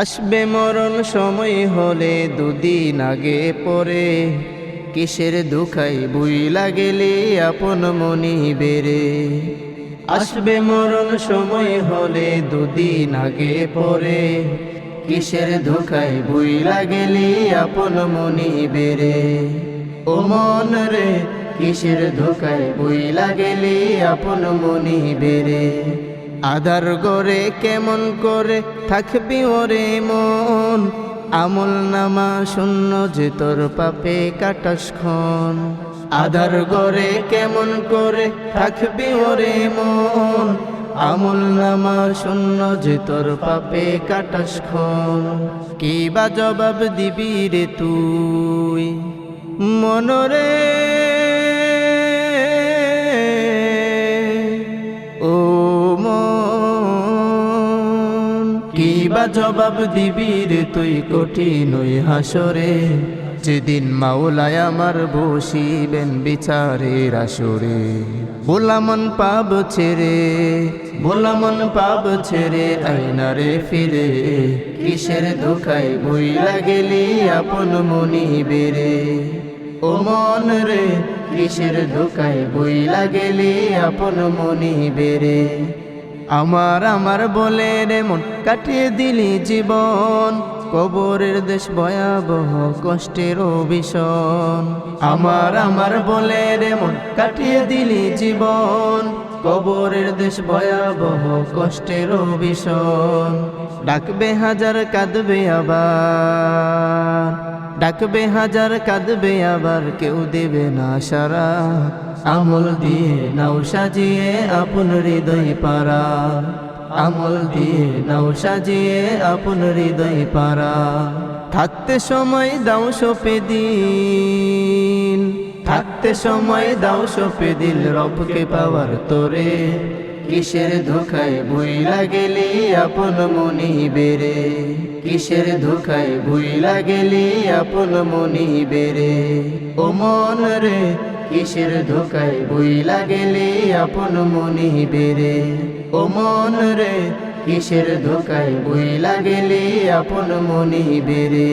আসবে মরণ সময় হলে দুদিন আগে পরে, কিসের দুখাই বুইলা গেলে আপন মনি বেরে। আসবে মরণ সময় হলে দুদিন আগে পরে, কিসের দুখাই বুইলা গেলে আপন মনি বেরে। ও মন রে কিসের ধোকায় বুইলা গেলে আপন মনি বেরে। আধার গরে কেমন করে থাকবি ওরে মন, আমল নামা শূন্য যে তোর পাপে কাটাস খন। আধার গরে কেমন করে থাকবি ওরে মন, আমল নামা শূন্য যে তোর পাপে কাটাস খন। কি বা জবাব দিবি রে তুই মনরে, ও মন কি বা জবাব দিবি রে তুই কঠিন ওই হাসরে, যেদিন মাওলায় আমার বসিবেন বিচারের আসরে। বোলামন পাব ছেড়ে, বোলামন পাব ছেড়ে আয়নারে ফিরে, কিসের ধোকায় বইলা গেলি আপন মনি বেরে। ও মন রে কিসের ধোকায় বইলা গেলি আপন মনি বেরে। আমার আমার বলে রে মন কাটিয়ে দিলি জীবন, কবরের দেশ ভয়াবহ কষ্টের ভীষণ। আমার আমার বলে রে মন কাটিয়ে দিলি জীবন, কবরের দেশ ভয়াবহ কষ্টের ভীষণ। ডাকবে হাজার কাঁদবে আবার, ডাকবে হাজার কাঁদবে আবার কেউ দেবে না সারা। আমল দিয়ে নাও সাজিয়ে আপন হৃদয় পারা, আমল দিয়ে নাও সাজিয়ে আপন হৃদয় পারা। থাকতে সময় দাও সপে দিন, থাকতে সময় দাও সপে দিল রবকে পাওয়ার তোরে। কিসের ধোকায় বুইলা গেলি আপন মনি বেরে, কিসের ধোকায় বুইলা গেলি আপন মনি বেরে। ও মন রে কিসের ধোকায় বুইলা গেলি আপন মনি বেরে। ও মন রে কিসের ধোকায় বুইলা গেলি আপন মনি বেরে।